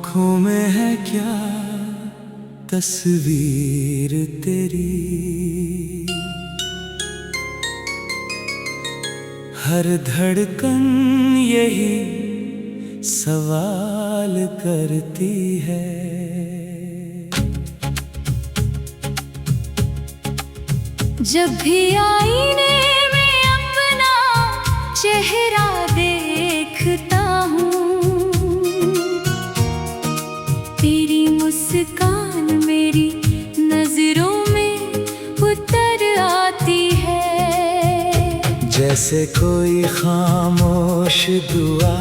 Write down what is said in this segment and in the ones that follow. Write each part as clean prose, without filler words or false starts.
आँखों में है क्या तस्वीर तेरी, हर धड़कन यही सवाल करती है। जब भी आईने में अपना चेहरा देखता हूँ, तेरी मुस्कान मेरी नजरों में उतर आती है। जैसे कोई खामोश दुआ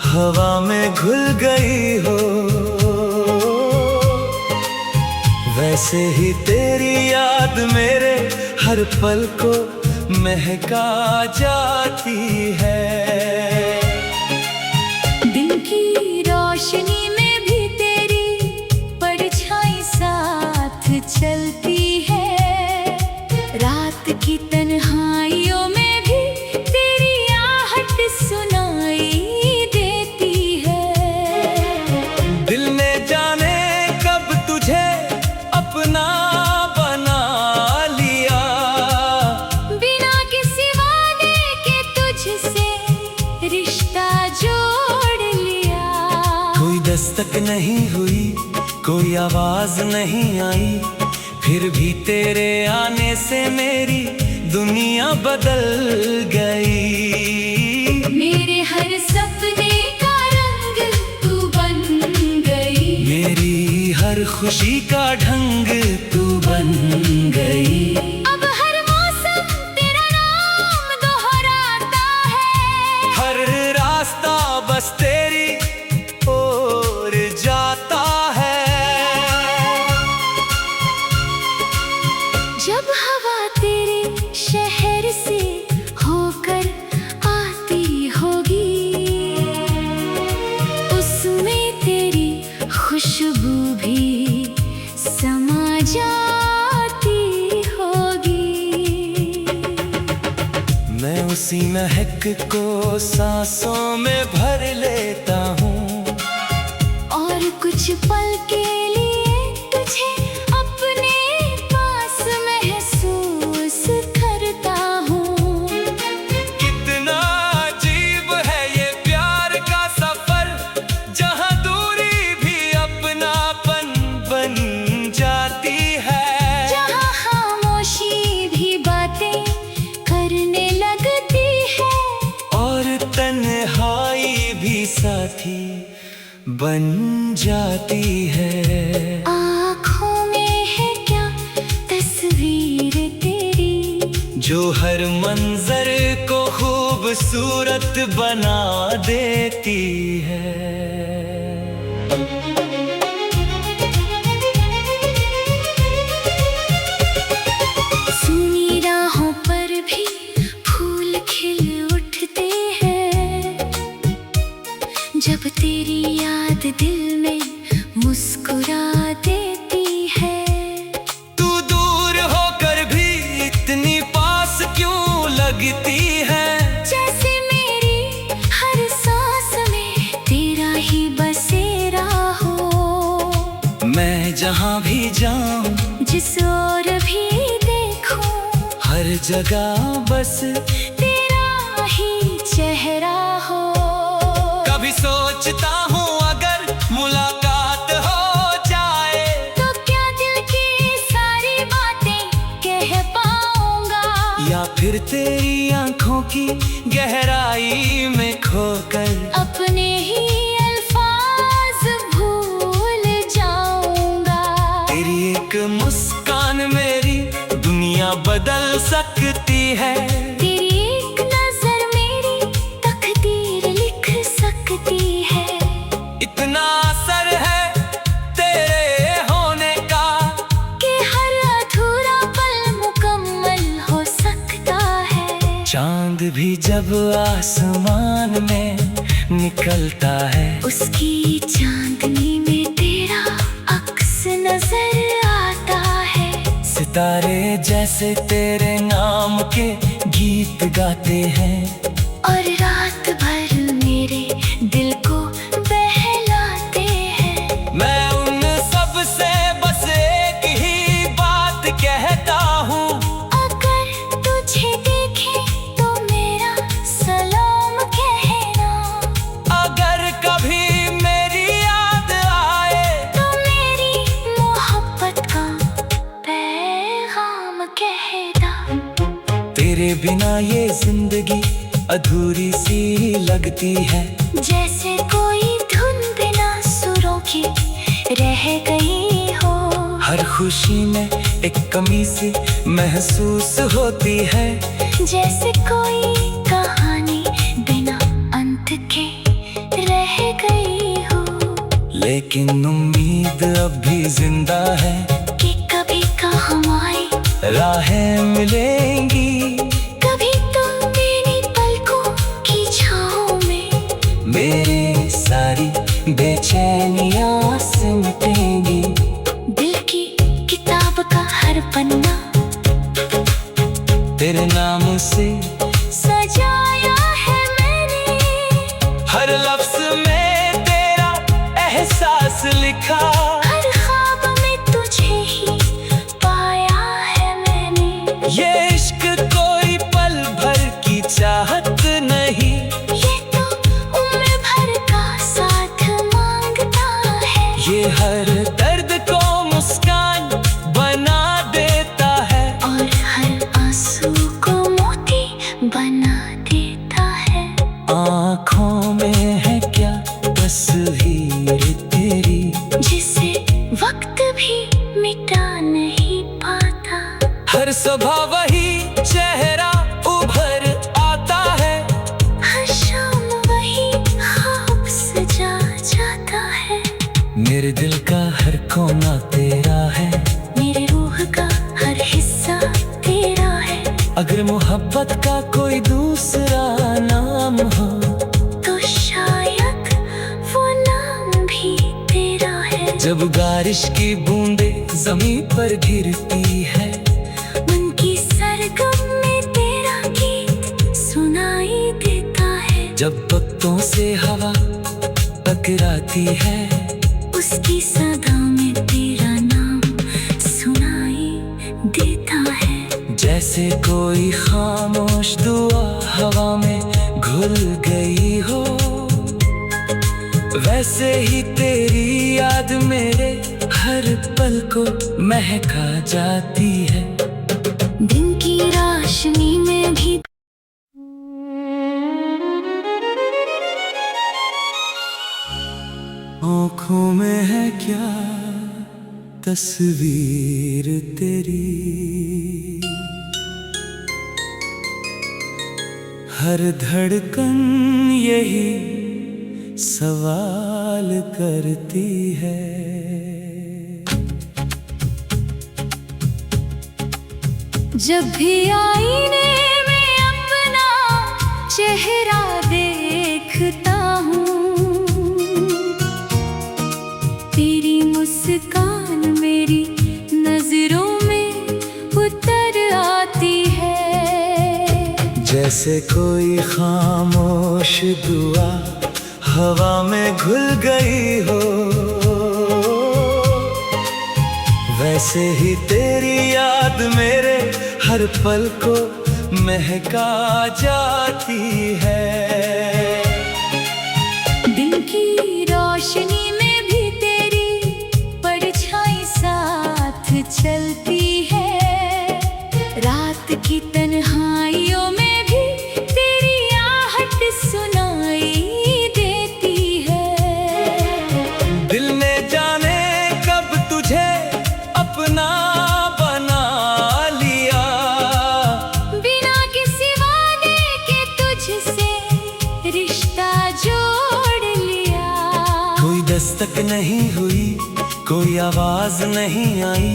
हवा में घुल गई हो, वैसे ही तेरी याद मेरे हर पल को महका जाती है। दिन की रोशनी में भी तेरी परछाई साथ चलती है, रात की तन्हाइयों में भी तेरी आहट सुनाई देती है। दिल ने जाने कब तुझे अपना बना लिया, बिना किसी वादे के तुझसे रिश्ता जोड़ लिया। कोई दस्तक नहीं हुई, कोई आवाज नहीं आई, फिर भी तेरे आने से मेरी दुनिया बदल गई। मेरे हर सपने का रंग तू बन गई, मेरी हर खुशी का ढंग तू बन गई। अब हर मौसम तेरा नाम दोहराता है, हर रास्ता बस तेरी ओर जाता है। जब हवा तेरे शहर से होकर आती होगी, उसमें तेरी खुशबू भी समा जाती होगी। मैं उसी महक को सांसों में भर लेता हूँ, और कुछ पल के लिए तुझे अपने पास महसूस करता हूँ। कितना अजीब है ये प्यार का सफर, जहाँ दूरी भी अपनापन बन जाती है। जहाँ खामोशी भी बातें करने लगती है, और तन्हाई भी साथी बन जाती है। आँखों में है क्या तस्वीर तेरी, जो हर मंजर को खूबसूरत बना देती है। सुनी राहों पर भी फूल खिल उठते हैं, जब तेरी याद दिल में मुस्कुरा देती है। तू दूर होकर भी इतनी पास क्यों लगती है, जैसे मेरी हर सांस में तेरा ही बसेरा हो। मैं जहाँ भी जाऊँ, जिस ओर भी देखूं, हर जगह बस तेरा ही चेहरा हो। कभी सोचता हूँ अगर मुलाकात हो जाए, तो क्या दिल की सारी बातें कह पाऊंगा, या फिर तेरी आंखों की गहराई में खोकर अपने ही अल्फाज भूल जाऊंगा। तेरी एक मुस्कान मेरी दुनिया बदल सकती है। तेरी एक नजर मेरी तकदीर लिख सकती है। इतना असर है तेरे होने का, कि हर अधूरा पल मुकम्मल हो सकता है। चांद भी जब आसमान में निकलता है, उसकी चांदनी में तेरा अक्स नजर आता है। सितारे जैसे तेरे नाम के गीत गाते हैं, और रात भर मेरे दिल को बहलाते हैं। ये जिंदगी अधूरी सी लगती है। जैसे कोई धुन बिना सुरों की रह गई हो। हर खुशी में एक कमी सी महसूस होती है। जैसे कोई कहानी बिना अंत के रह गई हो। लेकिन उम्मीद अब भी जिंदा है कि कभी हमारी राहें मिलेंगी। कभी तो मेरी पलकों की छाँव में मेरी सारी बेचैनियां सिमटेंगी। दिल की किताब का हर पन्ना तेरे नाम से सजाया है मैंने। हर लफ्ज में तेरा एहसास लिखा। हर ख्वाब में तुझे ही पाया है मैंने। ये इश्क कोई पल भर की चाहत नहीं। ये तो उम्र भर का साथ मांगता है। ये हर दर्द को मुस्कान बना देता है। और हर आंसू को मोती बना देता है। आँखों में है क्या तस्वीर तेरी, जिसे वक्त भी मिटा नहीं पाता। हर सुबह वही चेहरा उभर आता है। हर शाम वही ख्वाब सजा जाता है। मेरे दिल का हर कोना तेरा है। मेरे रूह का हर हिस्सा तेरा है। अगर मोहब्बत का कोई दूसरा नाम हो तो शायद वो नाम भी तेरा है। जब बारिश की बूंदे जमीन पर गिरती है। मन की सरगम में तेरा गीत सुनाई देता है। जब पत्तों से हवा टकराती है। उसकी सदा में तेरा नाम सुनाई देता है। जैसे कोई खामोश दुआ हवा में घुल गई हो। वैसे ही तेरी याद मेरे हर पल को महका जाती है। दिन की रोशनी में भी आँखों में है क्या तस्वीर तेरी। हर धड़कन यही सवाल करती है। जब भी आईने में अपना चेहरा देखता हूँ। तेरी मुस्कान मेरी नजरों में उतर आती है। जैसे कोई खामोश दुआ हवा में घुल गई हो। वैसे ही तेरी याद मेरे हर पल को महका जाती है। दिन की रोशनी में भी तेरी परछाई साथ चलती है। रात की तन्हाइयों में भी तेरी आहट सुनाई देती है। दिल ने जाने कब तुझे अपना बना लिया। बिना किसी वादे के तुझसे रिश्ता जोड़ लिया। कोई दस्तक नहीं हुई, कोई आवाज नहीं आई।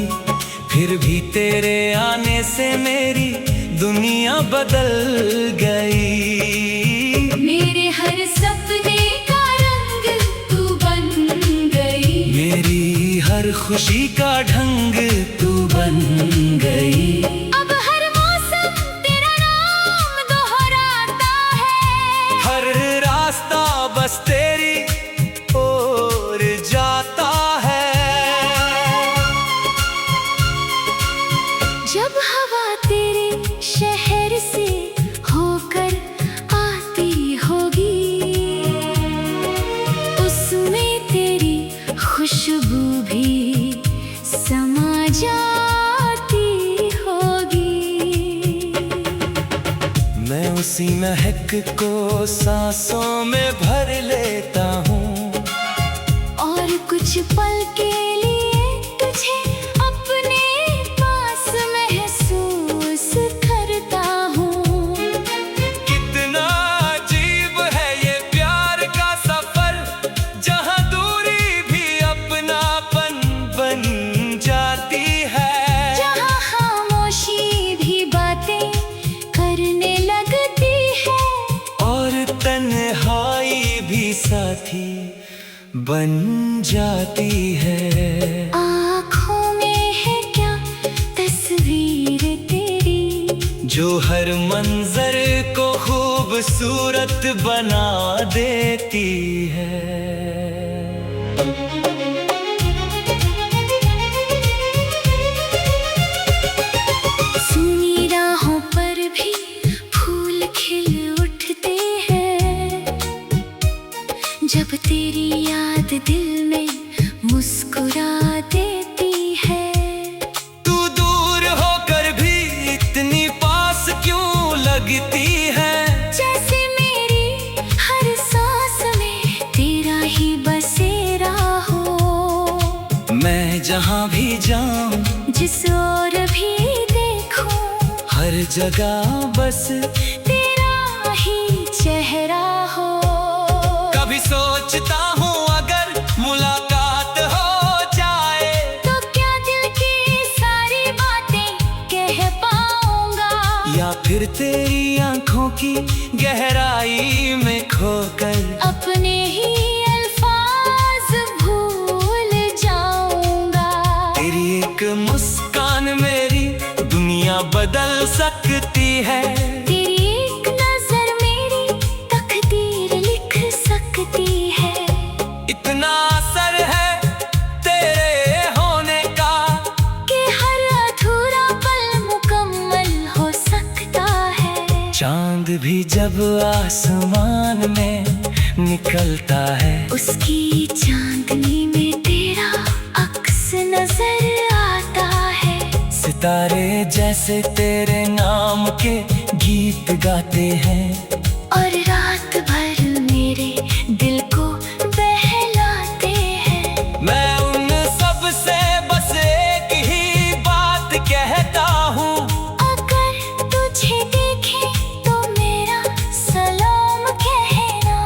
फिर भी तेरे आने से मेरी दुनिया बदल गई। मेरे हर सपने का रंग तू बन गई। मेरी हर खुशी का ढंग तू बन गई। अब हर मौसम तेरा नाम दोहराता है। हर रास्ता बस तेरी ओर जाता है। जब हवा तेरे शहर से होकर आती होगी। उसमें तेरी खुशबू भी समा जाती होगी। मैं उसी महक को सांसों में भर लेता हूँ, और कुछ पल के लिए तुझे अपने पास महसूस करता हूँ। कितना अजीब है ये प्यार का सफर, जहाँ दूरी भी अपनापन बन जाती है, जहाँ खामोशी भी बातें करने लगती है, और तन्हाई भी साथी बन जाती है। आँखों में है क्या तस्वीर तेरी, जो हर मंजर को खूबसूरत बना देती है। सुनी राहों पर भी फूल खिल उठते हैं, जब तेरी याद दिल में मुस्कुरा देती है। तू दूर होकर भी इतनी पास क्यों लगती है, जैसे मेरी हर सांस में तेरा ही बसेरा हो। मैं जहाँ भी जाऊँ, जिस ओर भी देखूं, हर जगह बस तेरा ही चेहरा हो। कभी सोचता हूँ अगर मुलाकात हो जाए, तो क्या दिल की सारी बातें कह पाऊंगा, या फिर तेरी आंखों की गहराई में खोकर अपने ही अल्फाज भूल जाऊंगा। तेरी एक मुस्कान मेरी दुनिया बदल सकती है, तेरी एक नजर मेरी तकदीर लिख सकती है। इतना असर है तेरे होने का कि हर अधूरा पल मुकम्मल हो सकता है। चांद भी जब आसमान में निकलता है, उसकी चांदनी में तेरा अक्स नजर आता है। सितारे जैसे तेरे नाम के गीत गाते हैं, और रात भर मेरे दिल को बहलाते हैं। मैं उन सब से बस एक ही बात कहता हूँ, अगर तुझे देखे तो मेरा सलाम कहना,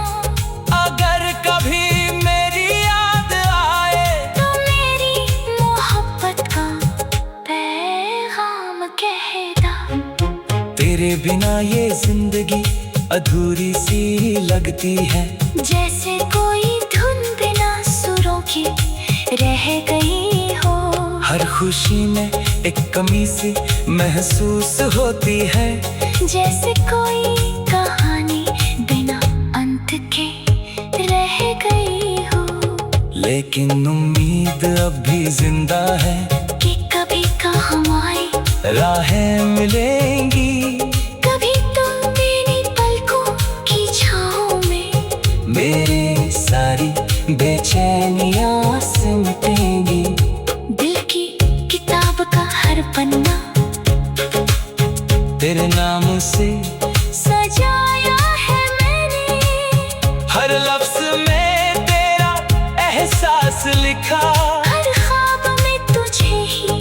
अगर कभी मेरी याद आए तो मेरी मोहब्बत का पैगाम कहना। तेरे बिना ये जिंदगी अधूरी सी लगती है, जैसे कोई धुन बिना सुरों की रह गई हो। हर खुशी में एक कमी सी महसूस होती है, जैसे कोई कहानी बिना अंत के रह गई हो। लेकिन उम्मीद अब भी जिंदा है कि कभी कहाँ आई राहें मिलेंगी, कभी तो मेरी पलकों की छाँव में मेरी सारी बेचैनियां सिमटेंगी। दिल की किताब का हर पन्ना तेरे नाम से सजाया है मैंने, हर लफ्ज में तेरा एहसास लिखा, हर ख्वाब में तुझे ही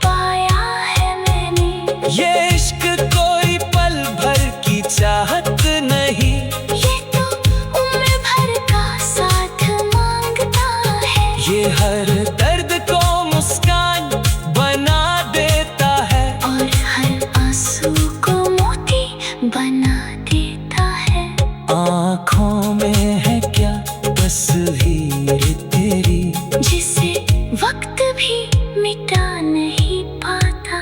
पाया है मैंने। ये इश्क कोई पल भर की चाहत नहीं, ये तो उम्र भर का साथ मांगता है। ये हर दर्द को मुस्कान बना देता है, और हर आंसू को मोती बना देता है। आँखों में है क्या तस्वीर तेरी, जिसे वक्त भी मिटा नहीं पाता।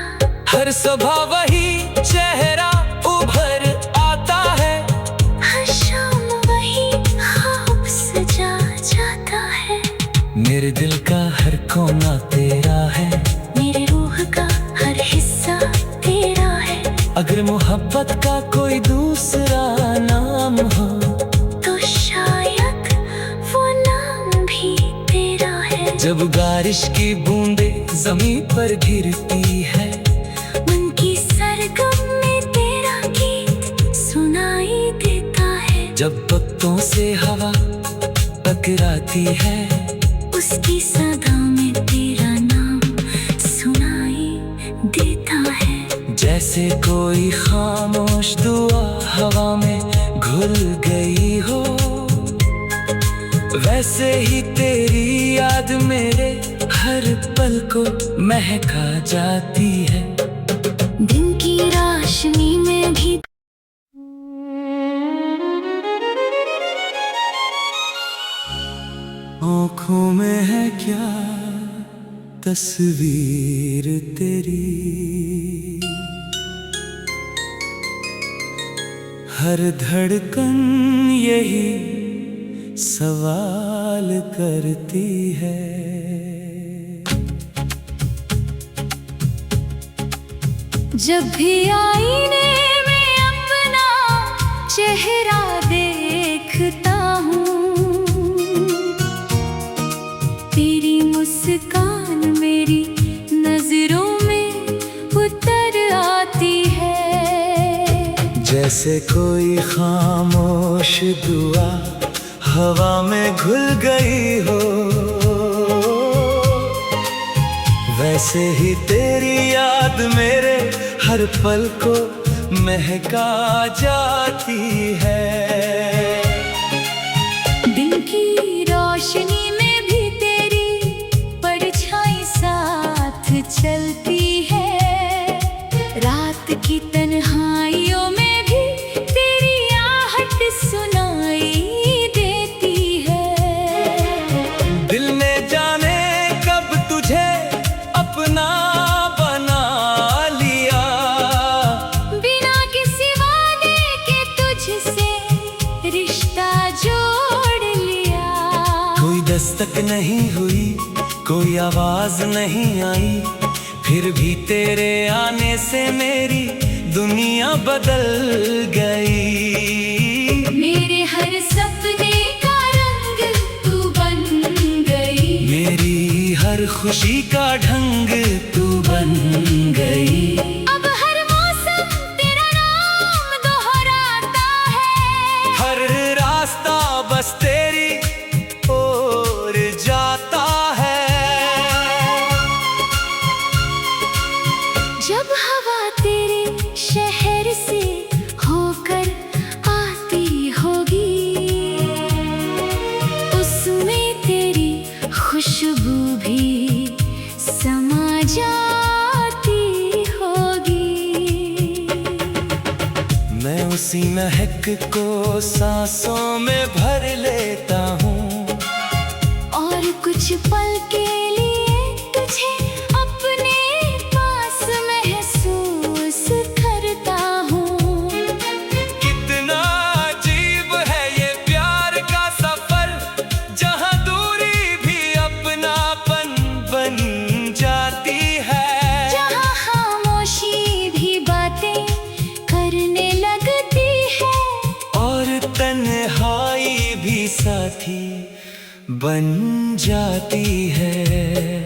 हर सुबह वही चेहरा उभर आता है, हर शाम वही ख्वाब सजा जाता है। मेरे दिल का हर कोना तेरा है, मेरे रूह का हर हिस्सा तेरा है। अगर मोहब्बत का कोई दूसरा नाम हो, तो शायद वो नाम भी तेरा है। जब बारिश की बूंदे जमीन पर गिरती है, मन की सरगम में तेरा गीत जब पत्तों से हवा टकराती है, उसकी सदा में तेरा नाम सुनाई देता है। जैसे कोई खामोश दुआ हवा में घुल गई हो, वैसे ही तेरी याद मेरे हर पल को महका जाती है। दिन की रोशनी में भी आँखों में है क्या तस्वीर तेरी, हर धड़कन यही सवाल करती है। जब भी आईने में अपना चेहरा देखता हूँ, तेरी मुस्कान मेरी नजरों में उतर आती है। जैसे कोई खामोश दुआ हवा में घुल गई हो, वैसे ही तेरी याद मेरे हर पल को महका जाती है। दिन की रोशनी में भी तेरी परछाई साथ चलती है, रात की तन्हाइयों में भी तेरी आहट सुनाई देती है। दिल ने जाने कब तुझे अपना बना लिया, बिना किसी वादे के तुझसे रिश्ता जोड़ लिया। कोई दस्तक नहीं हुई, कोई आवाज नहीं आई, फिर भी तेरे आने से मेरी दुनिया बदल गई। मेरे हर सपने का रंग तू बन गई, मेरी हर खुशी का ढंग तू बन गई। अब हर मौसम तेरा नाम दोहराता है, हर रास्ता बस तेरी ओर जाता है। जब हवा तेरे शहर से होकर आती होगी, उसमें तेरी खुशबू भी समा जाती होगी। मैं उसी महक को सांसों में भर लेता हूँ, और कुछ पल के लिए तुझे अपने पास महसूस करता हूँ। कितना अजीब है ये प्यार का सफर, जहाँ दूरी भी अपनापन बन जाती है, जहाँ खामोशी भी बातें करने लगती है, और तन्हाई भी साथी बन जाती है।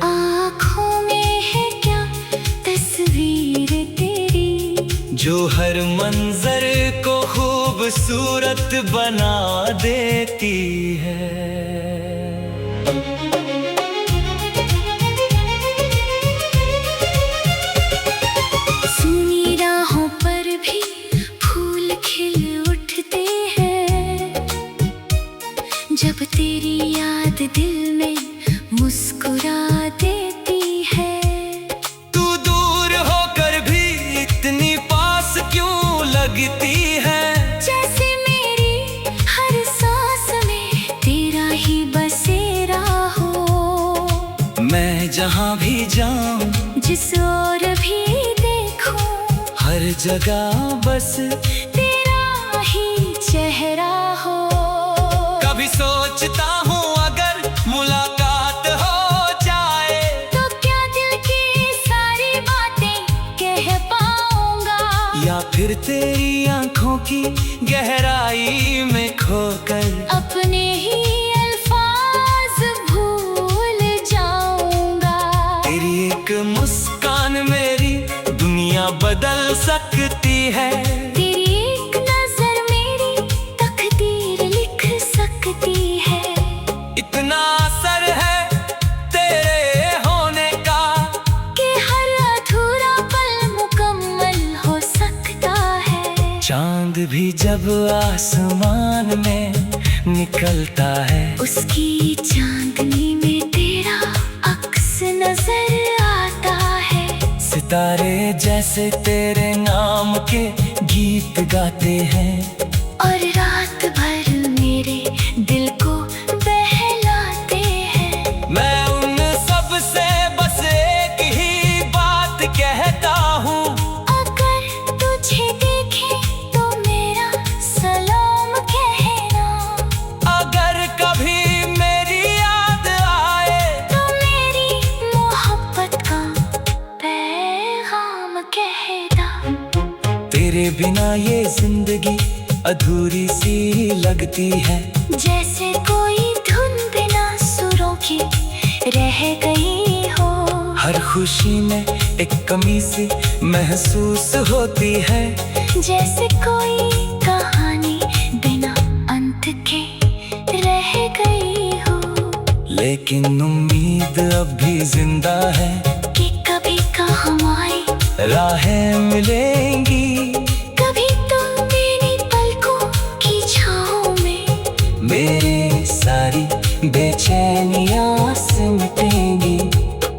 आँखों में है क्या तस्वीर तेरी, जो हर मंजर को खूबसूरत बना देती है। सुनी राहों पर भी फूल खिल उठते हैं, जब तेरी याद दिल में मुस्कुरा देती है। तू दूर होकर भी इतनी पास क्यों लगती है, जैसे मेरी हर सांस में तेरा ही बसेरा हो। मैं जहाँ भी जाऊँ, जिस ओर भी देखूं, हर जगह बस तेरा ही चेहरा हो। कभी सोचता हूँ अगर मुलाकात हो जाए, तो क्या दिल की सारी बातें कह पाऊंगा, या फिर तेरी आंखों की गहराई में खोकर अपने ही अल्फाज भूल जाऊंगा। तेरी एक मुस्कान मेरी दुनिया बदल सकती है। तेरी एक नजर मेरी तकदीर जब आसमान में निकलता है, उसकी चांदनी में तेरा अक्स नजर आता है। सितारे जैसे तेरे नाम के गीत गाते हैं, और रात भर मेरे दिल को बहलाते हैं। मैं उन सब से बस एक ही बात कहता हूँ, अगर तुझे देखे तो मेरा सलाम कहना। अगर कभी मेरी याद आए तो मेरी मोहब्बत का पैगाम कहना। तेरे बिना ये जिंदगी अधूरी सी लगती है, जैसे कोई धुन बिना सुरों की रह गई हो। हर खुशी में एक कमी सी महसूस होती है, जैसे कोई कहानी बिना अंत के रह गई हो। लेकिन उम्मीद अब भी जिंदा है कि कभी हमारी राहें मिलेंगी। कभी तो मेरी पलकों की छाँव में मेरी सारी बेचैनियां सिमटेंगी।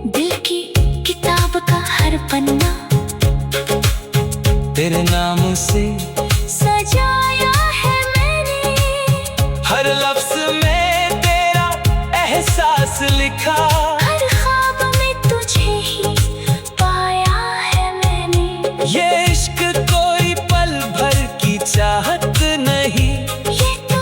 दिल की किताब का हर पन्ना तेरे नाम से सजाया है मैंने। हर लफ्ज में तेरा एहसास लिखा, हर ख्वाब में तुझे ही पाया है मैंने। ये इश्क कोई पल भर की चाहत नहीं, ये तो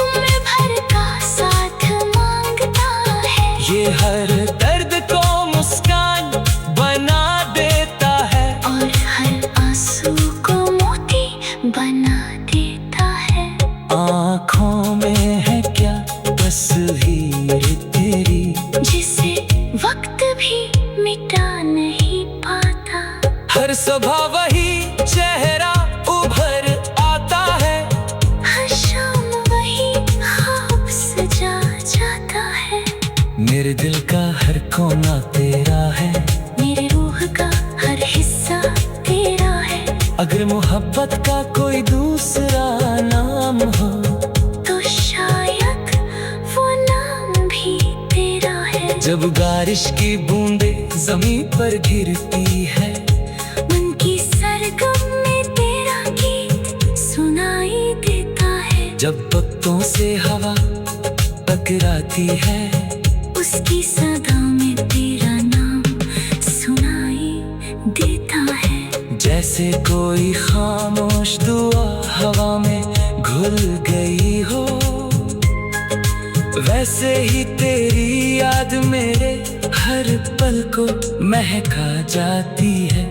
उम्र भर का साथ मांगता है। ये हर दर्द को मुस्कान बना देता है, और हर आंसू को मोती बना देता है। आँखों में है क्या तस्वीर तेरी, जिसे वक्त भी मिटा नहीं पाता। हर सुबह वही चेहरा उभर आता है, हर शाम वही ख्वाब सजा जाता है। मेरे दिल का हर कोना तेरा है, मेरे रूह का हर हिस्सा तेरा है। अगर मोहब्बत का कोई दूसरा नाम हो, तो शायद वो नाम भी तेरा है। जब बारिश की बूंदे जमीन पर गिरती है, मन की सरगम में तेरा गीत सुनाई देता है। जब पत्तों से हवा टकराती है, उसकी सदा में तेरा नाम सुनाई देता है। जैसे कोई खामोश दुआ हवा में घुल गई हो, वैसे ही तेरी याद मेरे हर पल को महका जाती है।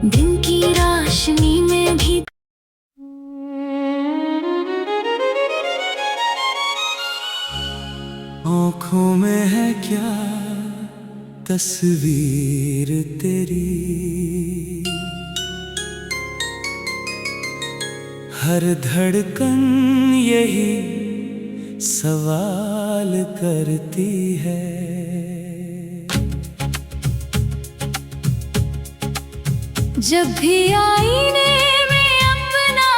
दिन की रोशनी में भी आँखों में है क्या तस्वीर तेरी, हर धड़कन यही सवाल करती है। जब भी आईने में अपना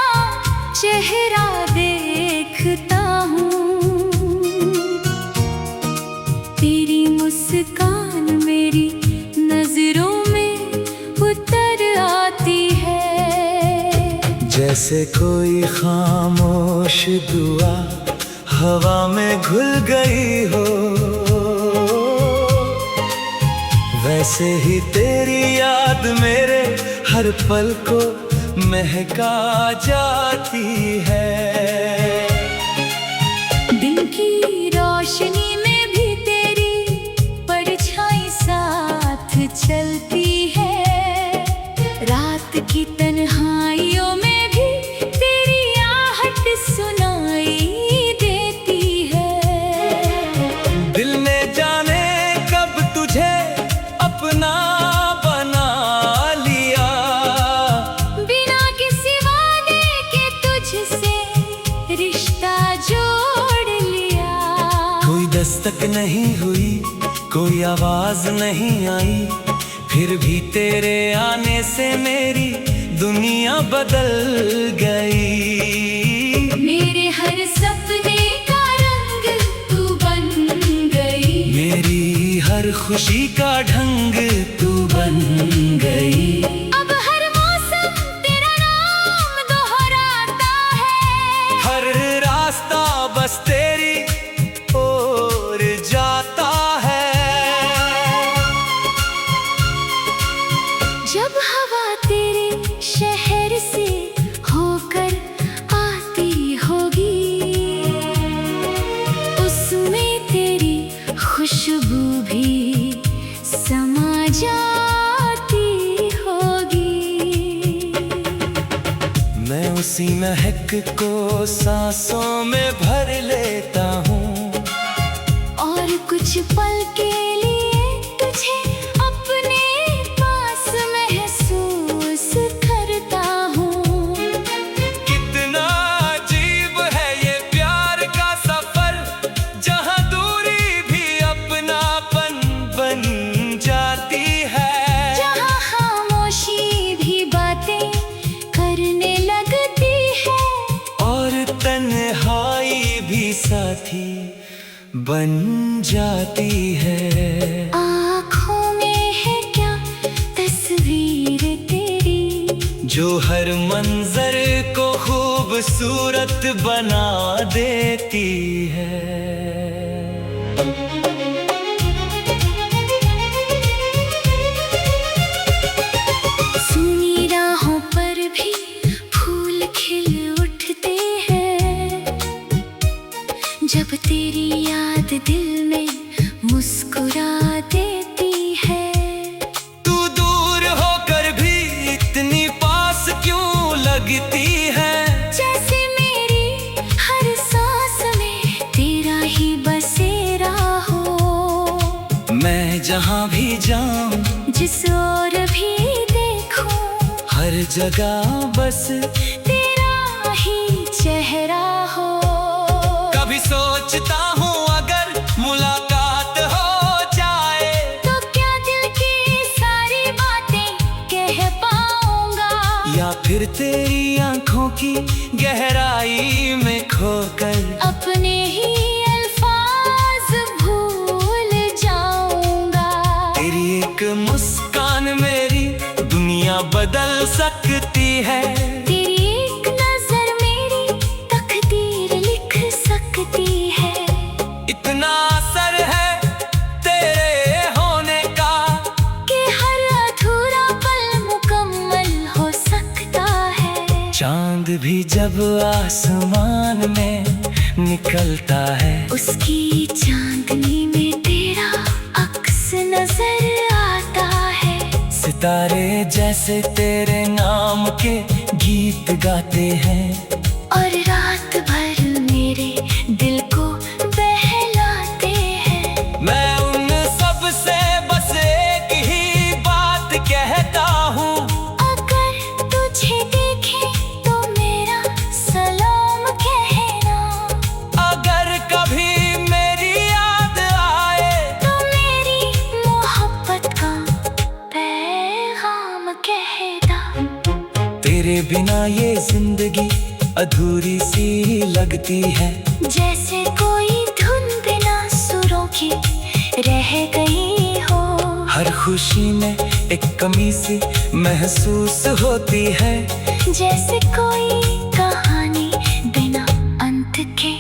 चेहरा देखता हूँ, तेरी मुस्कान मेरी नजरों में उतर आती है। जैसे कोई खामोश दुआ हवा में घुल गई हो, वैसे ही तेरी याद मेरे हर पल को महका जाती है। दिन की रोशनी में भी तेरी परछाई साथ चलती है। रात की तन्हाइयों में भी तेरी आहट सुनाई देती है। दिल ने जाने कब तुझे अपना बना लिया, बिना किसी वादे के तुझसे रिश्ता जोड़ लिया। कोई दस्तक नहीं हुई, कोई आवाज नहीं आई, फिर भी तेरे आने से मेरी दुनिया बदल गई। मेरे हर सपने का रंग तू बन गई, मेरी हर खुशी का ढंग तू बन गई। अब हर मौसम तेरा नाम दोहराता है, हर रास्ता बस तेरी ओर जाता है। जब हवा तेरे शहर से होकर आती होगी, उसमें तेरी खुशबू भी समा जाती होगी। मैं उसी महक को सांसों में भर लेता हूँ, और कुछ पल के लिए तुझे अपने पास महसूस करता हूँ। कितना अजीब है ये प्यार का सफर, जहाँ दूरी भी अपनापन बन जाती है, जहाँ खामोशी भी बातें करने लगती है, और तन्हाई भी साथी बन जाती है। आँखों में है क्या तस्वीर तेरी, जो हर मंजर को खूबसूरत बना देती है। सुनी राहों पर भी फूल खिल उठते हैं, जब तेरी याद दिल में मुस्कुरा देती है। तू दूर होकर भी इतनी पास क्यों लगती है, जैसे मेरी हर सांस में तेरा ही बसेरा हो। मैं जहाँ भी जाऊँ, जिस ओर भी देखूं, हर जगह बस तेरा ही चेहरा हो। कभी सोचता हूँ अगर मुलाकात हो जाए, तो क्या दिल की सारी बातें कह पाऊंगा, या फिर तेरी आंखों की गहराई में खोकर अपने ही अल्फाज भूल जाऊंगा। तेरी एक मुस्कान मेरी दुनिया बदल सकती है। तेरी एक नजर मेरी तकदीर लिख सकती है। इतना असर है तेरे होने का, कि हर अधूरा पल मुकम्मल हो सकता है। चांद भी जब आसमान में निकलता है, उसकी चांदनी में तेरा अक्स नजर आता है। सितारे जैसे तेरे नाम के गीत गाते हैं, और रात भर मेरे दिल को बहलाते हैं। मैं उन सब से बस एक ही बात कहता हूँ, अगर तुझे देखे तो मेरा सलाम कहना। अगर कभी मेरी याद आए, तो मेरी मोहब्बत का पैगाम कहना। तेरे बिना ये जिंदगी अधूरी सी लगती है, जैसे कोई धुन बिना सुरों की रह गई हो। हर खुशी में एक कमी सी महसूस होती है, जैसे कोई कहानी बिना अंत के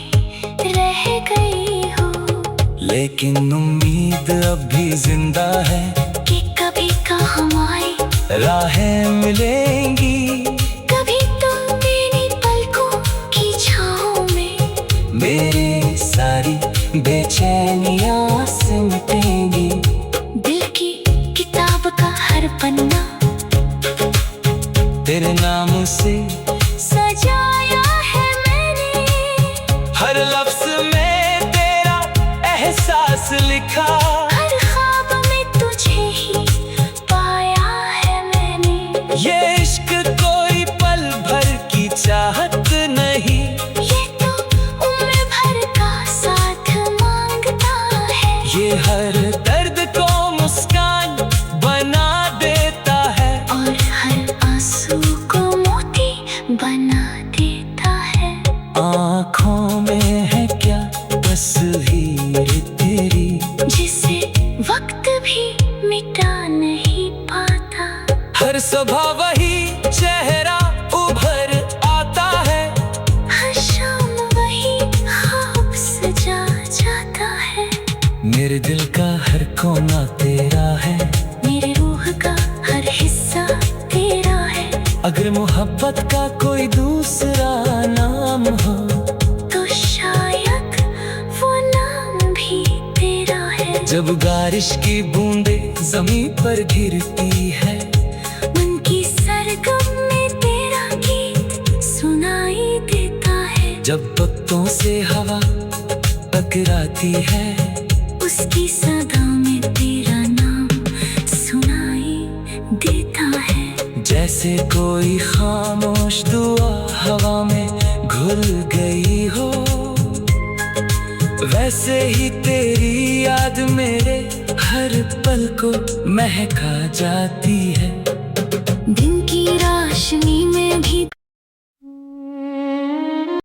रह गई हो। लेकिन उम्मीद अब भी जिंदा है, कि कभी हमारी राहें मिलेंगी। कभी तो मेरी पलकों की छाँव में मेरी सारी बेचैनियां सिमटेंगी। दिल की किताब का हर पन्ना तेरे नाम से सजाया है मैंने। हर लफ्ज में तेरा एहसास लिखा, हर ख्वाब में तुझे ही पाया है मैंने। ये इश्क कोई पल भर की चाहत नहीं, ये तो उम्र भर का साथ मांगता है। ये हर दर्द को मुस्कान बना देता है, और हर आंसू को आँखों में है क्या तस्वीर तेरी, जिसे वक्त भी मिटा नहीं पाता। हर सुबह वही चेहरा उभर आता है, हर शाम वही ख्वाब सजा जाता है। मेरे दिल का हर कोना तेरा है, मेरे रूह का हर हिस्सा तेरा है। अगर मोहब्बत का कोई दूसरा नाम हो तो शायद वो नाम भी तेरा है। जब बारिश की बूंदे जमीन पर गिरती है, मन की सरगम में तेरा गीत सुनाई देता है। जब पत्तों से हवा टकराती है, उसकी सदा में तेरा नाम सुनाई देता है। जैसे कोई खामोश दुआ हवा में घुल गई हो, वैसे ही तेरी याद मेरे हर पल को महका जाती है। दिन की रोशनी में भी